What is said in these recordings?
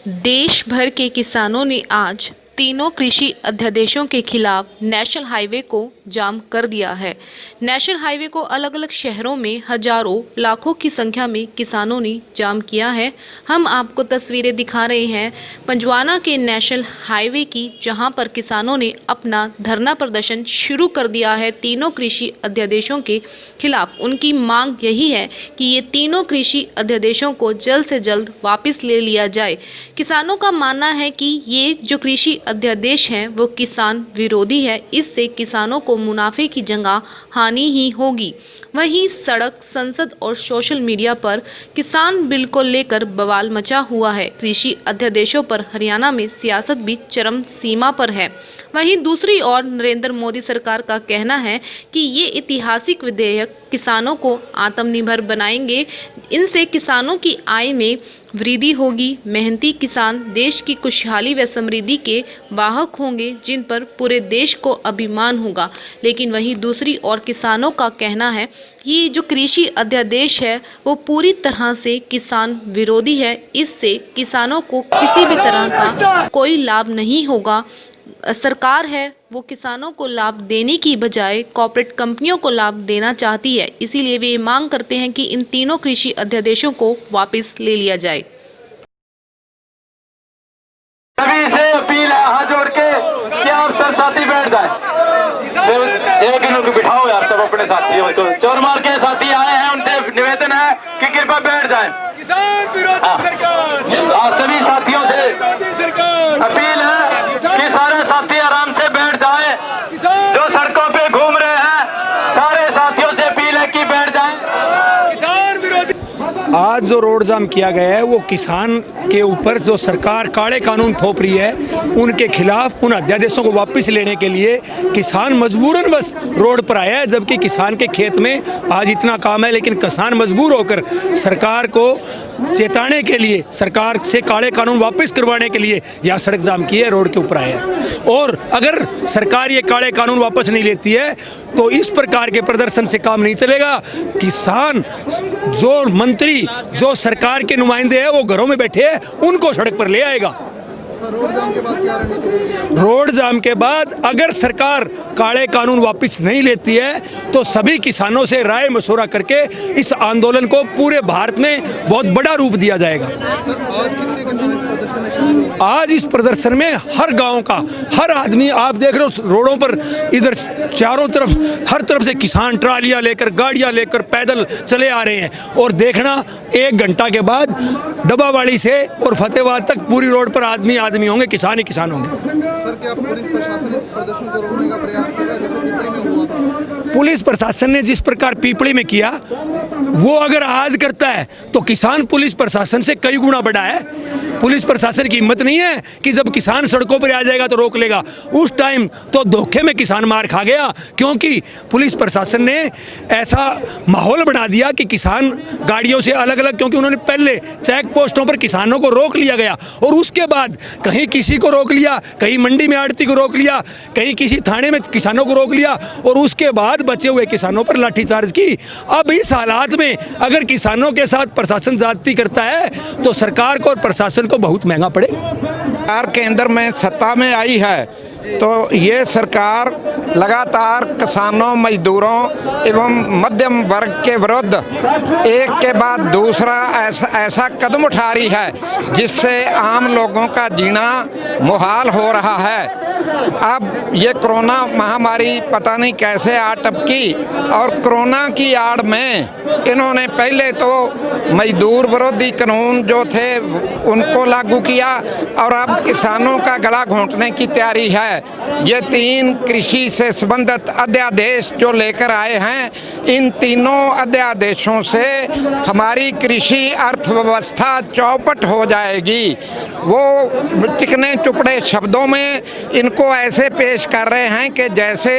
देश भर के किसानों ने आज तीनों कृषि अध्यादेशों के खिलाफ नेशनल हाईवे को जाम कर दिया है। नेशनल हाईवे को अलग अलग शहरों में हजारों लाखों की संख्या में किसानों ने जाम किया है। हम आपको तस्वीरें दिखा रहे हैं पंजवाना के नेशनल हाईवे की, जहां पर किसानों ने अपना धरना प्रदर्शन शुरू कर दिया है तीनों कृषि अध्यादेशों के खिलाफ। उनकी मांग यही है कि ये तीनों कृषि अध्यादेशों को जल्द से जल्द वापस ले लिया जाए। किसानों का मानना है कि ये जो कृषि अध्यादेश है वो किसान विरोधी है, इससे किसानों को मुनाफे की जगह हानि ही होगी। वहीं सड़क, संसद और सोशल मीडिया पर किसान बिल को लेकर बवाल मचा हुआ है। कृषि अध्यादेशों पर हरियाणा में सियासत भी चरम सीमा पर है। वहीं दूसरी ओर नरेंद्र मोदी सरकार का कहना है कि ये ऐतिहासिक विधेयक किसानों को आत्मनिर्भर बनाएंगे। इनसे किसानों की आय में वृद्धि होगी। मेहनती किसान देश की खुशहाली व समृद्धि के वाहक होंगे, जिन पर पूरे देश को अभिमान होगा। लेकिन वहीं दूसरी ओर किसानों का कहना है कि जो कृषि अध्यादेश है वो पूरी तरह से किसान विरोधी है। इससे किसानों को किसी भी तरह का कोई लाभ नहीं होगा। सरकार है वो किसानों को लाभ देने की बजाय कॉर्पोरेट कंपनियों को लाभ देना चाहती है। इसीलिए वे मांग करते हैं कि इन तीनों कृषि अध्यादेशों को वापस ले लिया जाए। सभी से अपील है हाथ जोड़ के कि आप सब साथी बैठ जाए। एक इनको बिठाओ यार, सब अपने साथियों को। चोर मार के साथी आए हैं, उनसे निवेदन है कि कृपया बैठ जाए। किसान विरोधी सरकार, सभी साथियों से अपील है कि सारे साथी आराम से बैठ जाए। जो सड़कों पे घूम रहे हैं सारे साथियों से अपील है कि बैठ जाए। किसान विरोधी आज जो रोड जाम किया गया है वो किसान के ऊपर जो सरकार काले कानून थोप रही है उनके खिलाफ, उन अध्यादेशों को वापस लेने के लिए किसान मजबूरन बस रोड पर आया है। जबकि किसान के खेत में आज इतना काम है, लेकिन किसान मजबूर होकर सरकार को चेताने के लिए, सरकार से काले कानून वापस करवाने के लिए यहाँ सड़क जाम की है, रोड के ऊपर आया है। और अगर सरकार ये काले कानून वापस नहीं लेती है तो इस प्रकार के प्रदर्शन से काम नहीं चलेगा। किसान, जो मंत्री, जो सरकार के नुमाइंदे हैं वो घरों में बैठे हैं, उनको सड़क पर ले आएगा। रोड जाम के बाद क्या रणनीति रहेगी? रोड जाम के बाद अगर सरकार काले कानून वापस नहीं लेती है तो सभी किसानों से राय मशवरा करके इस आंदोलन को पूरे भारत में बहुत बड़ा रूप दिया जाएगा। सर, आज कितने किसान इस प्रदर्शन में शामिल हुए? आज इस प्रदर्शन में हर गांव का हर आदमी, आप देख रहे हो रोडों पर इधर चारों तरफ हर तरफ से किसान ट्रालियां लेकर, गाड़ियां लेकर पैदल चले आ रहे हैं। और देखना 1 घंटा के बाद डब्बावाड़ी से और फतेहाबाद तक पूरी रोड पर आदमी होंगे, किसान ही किसान होंगे। सर, क्या पुलिस प्रशासन इस प्रदर्शन को रोकने का प्रयास कर रहा है, जैसे पिपली में हुआ था? पुलिस प्रशासन ने जिस प्रकार पीपली में किया वो अगर आज करता है तो किसान पुलिस प्रशासन से कई गुना बड़ा है। पुलिस प्रशासन की हिम्मत नहीं है कि जब किसान सड़कों पर आ जाएगा तो रोक लेगा। उस टाइम तो धोखे में किसान मार खा गया, क्योंकि पुलिस प्रशासन ने ऐसा माहौल बना दिया कि किसान गाड़ियों से अलग अलग, क्योंकि उन्होंने पहले चेक पोस्टों पर किसानों को रोक लिया गया और उसके बाद कहीं किसी को रोक लिया, कहीं मंडी में आड़ती को रोक लिया, कहीं किसी थाने में किसानों को रोक लिया और उसके बाद बचे हुए किसानों पर लाठीचार्ज की। अब इस हालात में अगर किसानों के साथ प्रशासन ज्यादती करता है तो सरकार को और प्रशासन को बहुत महंगा पड़ेगा। सरकार केंद्र में सत्ता में आई है तो ये सरकार लगातार किसानों, मजदूरों एवं मध्यम वर्ग के विरुद्ध एक के बाद दूसरा ऐसा कदम उठा रही है जिससे आम लोगों का जीना मुहाल हो रहा है। अब ये कोरोना महामारी पता नहीं कैसे आ टपकी और कोरोना की आड़ में इन्होंने पहले तो मजदूर विरोधी कानून जो थे उनको लागू किया और अब किसानों का गला घोंटने की तैयारी है। ये 3 कृषि से संबंधित अध्यादेश जो लेकर आए हैं, इन तीनों अध्यादेशों से हमारी कृषि अर्थव्यवस्था चौपट हो जाएगी। वो चिकने चुपड़े शब्दों में इनको ऐसे पेश कर रहे हैं कि जैसे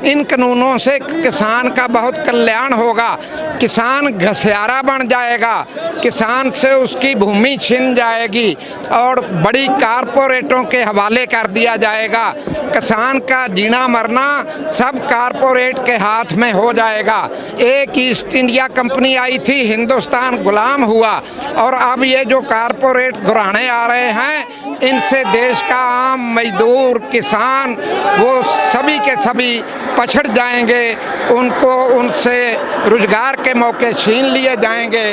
इन कानूनों से किसान का बहुत कल्याण होगा। किसान घसियारा बन जाएगा, किसान से उसकी भूमि छिन जाएगी और बड़ी कारपोरेटों के हवाले कर दिया जाएगा। किसान का जीना मरना सब कारपोरेट के हाथ में हो जाएगा। एक ईस्ट इंडिया कंपनी आई थी, हिंदुस्तान गुलाम हुआ, और अब ये जो कारपोरेट घुराने आ रहे हैं, इनसे देश का आम मजदूर किसान वो सभी के सभी पछड़ जाएंगे, उनको उनसे रोजगार के मौके छीन लिए जाएंगे।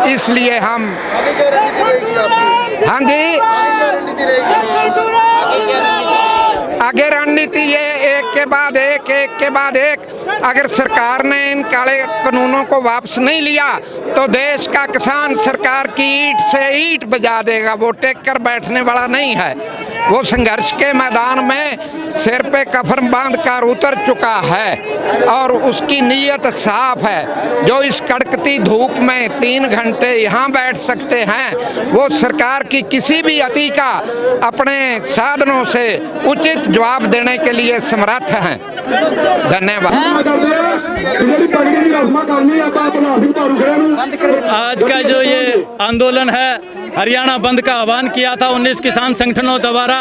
इसलिए हम आगे क्या रणनीति रहेगी आपकी? हाँ जी, आगे क्या रणनीति रहेगी? आगे रणनीति ये एक के बाद एक अगर सरकार ने इन काले कानूनों को वापस नहीं लिया तो देश का किसान सरकार की ईंट से ईंट बजा देगा। वो टेक कर बैठने वाला नहीं है, वो संघर्ष के मैदान में सिर पे कफन बांध कर उतर चुका है और उसकी नीयत साफ है। जो इस कड़कती धूप में 3 घंटे यहाँ बैठ सकते हैं, वो सरकार की किसी भी अति का अपने साधनों से उचित जवाब देने के लिए समर्थ हैं। धन्यवाद। आज का जो ये आंदोलन है, हरियाणा बंद का आह्वान किया था 19 किसान संगठनों द्वारा।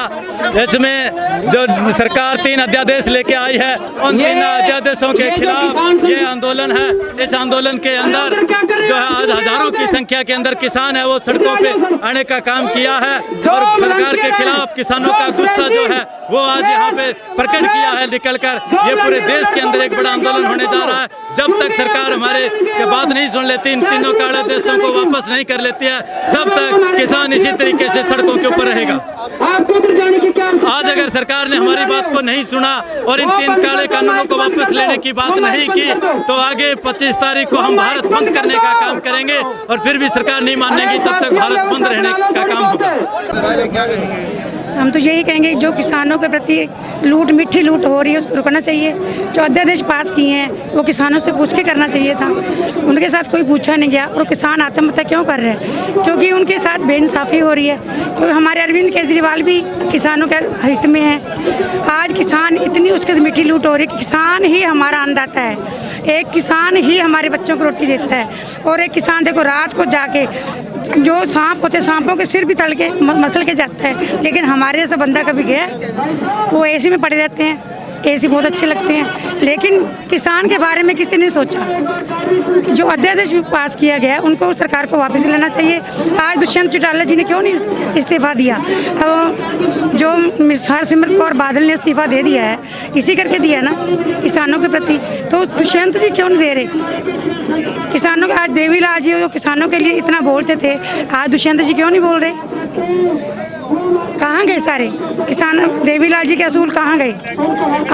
इसमें जो सरकार 3 अध्यादेश लेके आई है, उन 3 अध्यादेशों के खिलाफ ये आंदोलन है। इस आंदोलन के अंदर जो है आज हजारों की संख्या के अंदर किसान है वो सड़कों पे आने का काम किया है और सरकार के खिलाफ किसानों का गुस्सा जो है वो आज यहाँ पे प्रकट किया है निकलकर। ये पूरे देश के अंदर एक बड़ा आंदोलन होने जा रहा है। जब तक सरकार हमारे के बात नहीं सुन लेती, इन तीनों काले देशों को वापस नहीं कर लेती है, तब तक किसान इसी तरीके से सड़कों के ऊपर रहेगा। आज अगर सरकार ने हमारी बात को नहीं सुना और इन 3 काले कानूनों को वापस लेने की बात नहीं की तो आगे 25 तारीख को हम भारत बंद करने का काम करेंगे और फिर भी सरकार नहीं मानेगी, तब तक भारत बंद रहने का काम होगा। हम तो यही कहेंगे जो किसानों के प्रति लूट, मीठी लूट हो रही है, उसको रुकना चाहिए। जो अध्यादेश पास किए हैं वो किसानों से पूछ के करना चाहिए था, उनके साथ कोई पूछा नहीं गया। और किसान आत्महत्या क्यों कर रहे हैं? क्योंकि उनके साथ बेइंसाफ़ी हो रही है। क्योंकि हमारे अरविंद केजरीवाल भी किसानों के हित में है। आज किसान इतनी उसके मीठी लूट हो रही है कि किसान ही हमारा अन्नदाता है, एक किसान ही हमारे बच्चों को रोटी देता है। और एक किसान देखो रात को जाके जो सांप होते हैं, सांपों के सिर भी तल के मसल के जाता है, लेकिन हमारे जैसा बंदा कभी गया? वो एसी में पड़े रहते हैं, एसी बहुत अच्छे लगते हैं, लेकिन किसान के बारे में किसी ने सोचा। जो अध्यादेश पास किया गया उनको सरकार को वापस लेना चाहिए। आज दुष्यंत चौटाला जी ने क्यों नहीं इस्तीफा दिया? जो हरसिमरत कौर बादल ने इस्तीफा दे दिया है, इसी करके दिया ना किसानों के प्रति। तो दुष्यंत जी क्यों नहीं दे रहे किसानों को? आज देवीलाल जी जो किसानों के लिए इतना बोलते थे, आज दुष्यंत जी क्यों नहीं बोल रहे? कहाँ गए सारे किसान? देवीलाल जी के असूल कहाँ गए?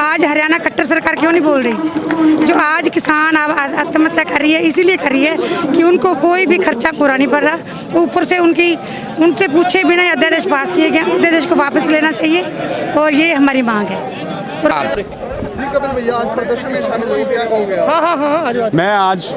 आज हरियाणा कट्टर सरकार क्यों नहीं बोल रही? जो आज किसान आत्महत्या कर रही है, इसीलिए कर रही है कि उनको कोई भी खर्चा पूरा नहीं पड़ रहा। ऊपर से उनसे पूछे बिना अध्यादेश पास किए गए। अध्यादेश को वापस लेना चाहिए और ये हमारी मांग है। जी कपिल भैया, आज प्रदर्शन में शामिल हुए, क्या कहोगे आप? मैं आज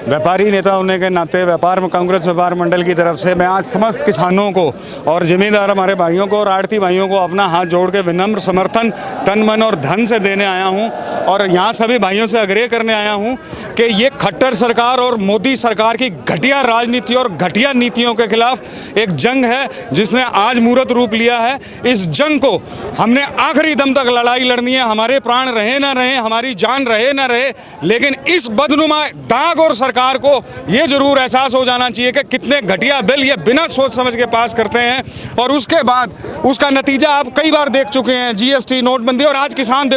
व्यापारी नेता होने के नाते कांग्रेस व्यापार मंडल की तरफ से मैं आज समस्त किसानों को और जिम्मेदार हमारे भाइयों को और आड़ती भाइयों को अपना हाथ जोड़ के विनम्र समर्थन तन मन और धन से देने आया हूं और यहाँ सभी भाइयों से आग्रह करने आया हूं कि ये खट्टर सरकार और मोदी सरकार की घटिया राजनीति और घटिया नीतियों के खिलाफ एक जंग है जिसने आज मूर्त रूप लिया है। इस जंग को हमने आखिरी दम तक लड़ाई लड़नी है। हमारे प्राण रहे ना रहे, हमारी जान रहे ना रहे, लेकिन इस बदनुमा दाग और सरकार को ये जरूर एहसास हो जाना चाहिए कि कितने घटिया बिल ये बिना सोच समझ के पास करते हैं और उसके बाद उसका नतीजा आप कई बार देख चुके हैं, जीएसटी, नोटबंदी। और आज किसान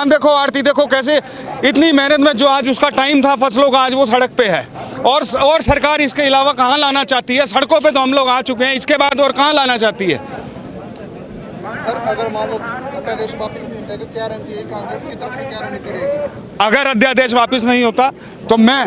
देखो, आड़ती देखो कैसे इतनी मेहनत में जो आज उसका टाइम था फसलों का, आज वो सड़क पे है। और सरकार इसके अलावा कहाँ लाना चाहती है? सड़कों पे तो हम लोग आ चुके हैं, इसके बाद और कहाँ लाना चाहती है? सर, अगर मान लो अध्यादेश वापस नहीं होता है तो क्या रणनीति है कांग्रेस की तरफ से, क्या रणनीति रहेगी? अगर अध्यादेश वापस नहीं होता तो मैं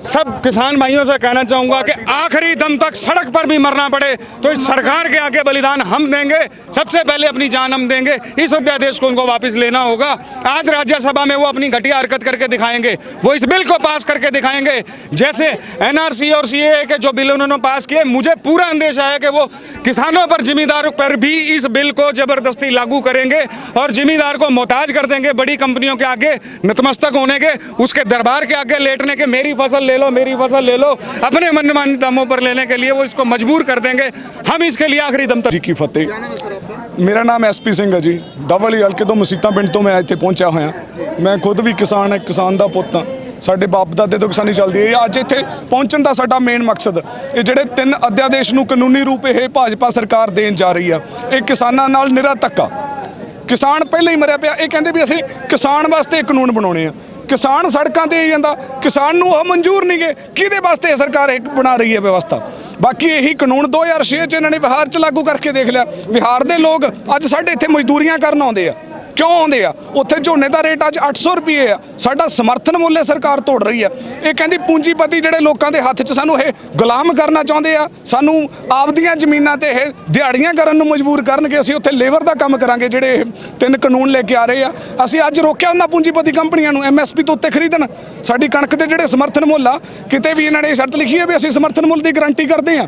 सब किसान भाइयों से कहना चाहूँगा कि आखिरी दम तक सड़क पर भी मरना पड़े तो इस सरकार के आगे बलिदान हम देंगे। सबसे पहले अपनी जान हम देंगे। इस अध्यादेश को उनको वापस लेना होगा। आज राज्यसभा में वो अपनी घटिया हरकत करके दिखाएंगे, वो इस बिल को पास करके दिखाएंगे। जैसे एनआरसी और सीएए के जो बिल उन्होंने पास किए, मुझे पूरा अंदेशा है कि वो किसानों पर जिम्मेदारों पर भी इस बिल को ज़बरदस्ती लागू करेंगे और जिम्मेदार को मोहताज कर देंगे बड़ी कंपनियों के आगे नतमस्तक होने के, उसके दरबार के आगे लेटने के, मेरी फसल ले लो, मेरी फसल ले लो, अपने मनमानी दामों पर लेने के लिए वो इसको मजबूर कर देंगे। हम इसके लिए आखिरी दम तक जी की फतेह। क्या नाम है सर आपका? मेरा नाम SP ਸਿੰਘ ਹੈ ਜੀ। ਡਬਲ ਹੀ ਹਲਕੇ ਤੋਂ ਮਸੀਤਾਂ ਪਿੰਡ ਤੋਂ ਮੈਂ ਇੱਥੇ ਪਹੁੰਚਿਆ ਹੋਇਆ। ਮੈਂ ਖੁਦ ਵੀ ਕਿਸਾਨ ਹਾਂ, ਕਿਸਾਨ ਦਾ ਪੁੱਤ ਹਾਂ। ਸਾਡੇ ਬਾਪ ਦਾਦੇ ਤੋਂ ਕਿਸਾਨੀ ਚੱਲਦੀ ਹੈ। ਅੱਜ ਇੱਥੇ ਪਹੁੰਚਣ ਦਾ ਸਾਡਾ ਮੇਨ ਮਕਸਦ ਇਹ ਜਿਹੜੇ 3 ਅਧਿਆਦੇਸ਼ ਨੂੰ ਕਾਨੂੰਨੀ ਰੂਪ ਇਹ ਭਾਜਪਾ ਸਰਕਾਰ ਦੇਣ ਜਾ ਰਹੀ ਆ, ਇਹ ਕਿਸਾਨਾਂ ਨਾਲ ਨਿਰਾ ਧੱਕਾ। ਕਿਸਾਨ ਪਹਿਲਾਂ ਹੀ ਮਰਿਆ ਪਿਆ। ਇਹ ਕਹਿੰਦੇ ਵੀ ਅਸੀਂ ਕਿਸਾਨ ਵਾਸਤੇ ਇਹ ਕਾਨੂੰਨ ਬਣਾਉਣੇ ਆ। ਕਿਸਾਨ ਸੜਕਾਂ ਤੇ ਹੀ ਜਾਂਦਾ, ਕਿਸਾਨ ਨੂੰ ਉਹ ਮਨਜ਼ੂਰ ਨਹੀਂ ਗੇ। ਕਿਹਦੇ ਵਾਸਤੇ ਇਹ ਸਰਕਾਰ ਇੱਕ ਬਣਾ ਰਹੀ ਹੈ ਵਿਵਸਥਾ। ਬਾਕੀ ਇਹੀ ਕਾਨੂੰਨ 2006 ਚ ਇਹਨਾਂ ਨੇ ਬਿਹਾਰ ਚ ਲਾਗੂ ਕਰਕੇ ਦੇਖ ਲਿਆ। ਬਿਹਾਰ ਦੇ ਲੋਕ ਅੱਜ ਸਾਡੇ ਇੱਥੇ ਮਜ਼ਦੂਰੀਆਂ ਕਰਨ ਆਉਂਦੇ ਆ। ਕਿਉਂ ਆਉਂਦੇ ਆ? ਉੱਥੇ ਝੋਨੇ ਦਾ ਰੇਟ ਅੱਜ 800 ਰੁਪਏ ਆ। ਸਾਡਾ ਸਮਰਥਨ ਮੁੱਲ ਇਹ ਸਰਕਾਰ ਤੋੜ ਰਹੀ ਆ। ਇਹ ਕਹਿੰਦੀ ਪੂੰਜੀਪਤੀ ਜਿਹੜੇ ਲੋਕਾਂ ਦੇ ਹੱਥ 'ਚ ਸਾਨੂੰ ਇਹ ਗੁਲਾਮ ਕਰਨਾ ਚਾਹੁੰਦੇ ਆ, ਸਾਨੂੰ ਆਪਦੀਆਂ ਜ਼ਮੀਨਾਂ ਤੇ ਇਹ ਦਿਹਾੜੀਆਂ ਕਰਨ ਨੂੰ ਮਜਬੂਰ ਕਰਨਗੇ। ਅਸੀਂ ਉੱਥੇ ਲੇਬਰ ਦਾ ਕੰਮ ਕਰਾਂਗੇ। ਜਿਹੜੇ ਇਹ 3 ਕਾਨੂੰਨ ਲੈ ਕੇ ਆ ਰਹੇ ਆ, ਅਸੀਂ ਅੱਜ ਰੋਕਿਆ ਉਹਨਾਂ ਪੂੰਜੀਪਤੀ ਕੰਪਨੀਆਂ ਨੂੰ MSP ਤੋਂ ਉੱਤੇ ਖਰੀਦਣ। ਸਾਡੀ ਕਣਕ ਦੇ ਜਿਹੜੇ ਸਮਰਥਨ ਮੁੱਲ ਆ, ਕਿਤੇ ਵੀ ਇਹਨਾਂ ਨੇ ਸ਼ਰਤ ਲਿਖੀ ਹੈ ਵੀ ਅਸੀਂ ਸਮਰਥਨ ਮੁੱਲ ਦੀ ਗਾਰੰਟੀ ਕਰਦੇ ਆ।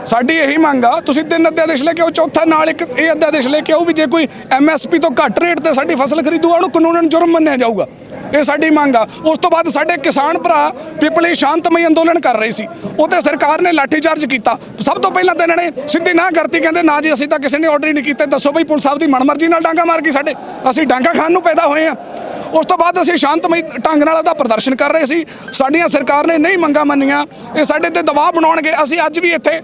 ਸਾਡੀ ਇਹੀ ਮੰਗ ਆ, ਤੁਸੀਂ 3 ਅਧਿਆਦੇਸ਼ ਲੈ ਕੇ ਆਓ, ਚੌਥਾ ਨਾਲ ਇੱਕ ਇਹ ਅਧਿਆਦੇਸ਼ ਲੈ ਕੇ ਆਓ ਵੀ ਜੇ ਕੋਈ MSP ਤੋਂ ਘੱਟ ਰੇਟ ਤੇ ਸਾਡੀ ਫਸਲ ਖਰੀਦੂਗਾ ਉਹਨੂੰ ਕਾਨੂੰਨਨ ਜੁਰਮ ਮੰਨਿਆ ਜਾਊਗਾ। ਇਹ ਸਾਡੀ ਮੰਗ ਆ। ਉਸ ਤੋਂ ਬਾਅਦ ਸਾਡੇ ਕਿਸਾਨ ਭਰਾ ਪਿਪਲੀ ਸ਼ਾਂਤਮਈ ਅੰਦੋਲਨ ਕਰ ਰਹੇ ਸੀ, ਉਹਤੇ ਸਰਕਾਰ ਨੇ ਲਾਠੀਚਾਰਜ ਕੀਤਾ। ਸਭ ਤੋਂ ਪਹਿਲਾਂ ਤਾਂ ਇਹਨਾਂ ਨੇ ਸਿੱਧੀ ਨਾ ਕਰਤੀ, ਕਹਿੰਦੇ ਨਾ ਜੀ ਅਸੀਂ ਤਾਂ ਕਿਸੇ ਨੇ ਆਰਡਰ ਹੀ ਨਹੀਂ ਕੀਤਾ। ਦੱਸੋ ਬਈ ਪੁਲਿਸ ਸਾਹਿਬ ਦੀ ਮਨਮਰਜ਼ੀ ਨਾਲ ਡਾਂਗਾ ਮਾਰ ਗਈ ਸਾਡੇ? ਅਸੀਂ ਡਾਂਗਾ ਖਾਣ ਨੂੰ ਪੈਦਾ ਹੋਏ ਆ। ਉਸ ਤੋਂ ਬਾਅਦ ਅਸੀਂ ਸ਼ਾਂਤਮਈ ਢੰਗ ਨਾਲ ਉਹਦਾ ਪ੍ਰਦਰਸ਼ਨ ਕਰ ਰਹੇ ਸੀ। ਸਾਡੀਆਂ ਸਰਕਾਰ ਨੇ ਨਹੀਂ ਮੰਗਾਂ ਮੰਨੀਆਂ। ਇਹ ਸਾਡੇ ਤੇ ਦਬਾਅ ਬਣਾਉਣਗੇ। ਅਸੀਂ ਅੱਜ ਵੀ ਇੱਥੇ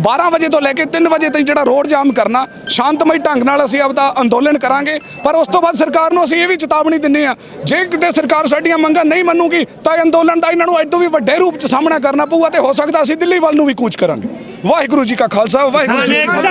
12 ਵਜੇ ਤੋਂ ਲੈ ਕੇ 3 ਵਜੇ ਤੱਕ ਜਿਹੜਾ ਰੋਡ ਜਾਮ ਕਰਨਾ, ਸ਼ਾਂਤਮਈ ਢੰਗ ਨਾਲ ਅਸੀਂ ਆਪਦਾ ਅੰਦੋਲਨ ਕਰਾਂਗੇ। ਪਰ ਉਸ ਤੋਂ ਬਾਅਦ ਸਰਕਾਰ ਨੂੰ ਅਸੀਂ ਇਹ ਵੀ ਚੇਤਾਵਨੀ ਦਿੰਦੇ ਆ, ਜੇ ਕਿਤੇ ਸਰਕਾਰ ਸਾਡੀਆਂ ਮੰਗਾਂ ਨਹੀਂ ਮੰਨੂਗੀ ਤਾਂ ਅੰਦੋਲਨ ਦਾ ਇਹਨਾਂ ਨੂੰ ਐਡੋ ਵੀ ਵੱਡੇ ਰੂਪ 'ਚ ਸਾਹਮਣਾ ਕਰਨਾ ਪਊਗਾ ਤੇ ਹੋ ਸਕਦਾ ਅਸੀਂ ਦਿੱਲੀ ਵੱਲ ਨੂੰ ਵੀ ਕੂਚ ਕਰਾਂਗੇ। ਵਾਹਿਗੁਰੂ ਜੀ ਕਾ ਖਾਲਸਾ, ਵਾਹਿਗੁਰੂ ਜੀ ਕੀ ਫਤਿਹ।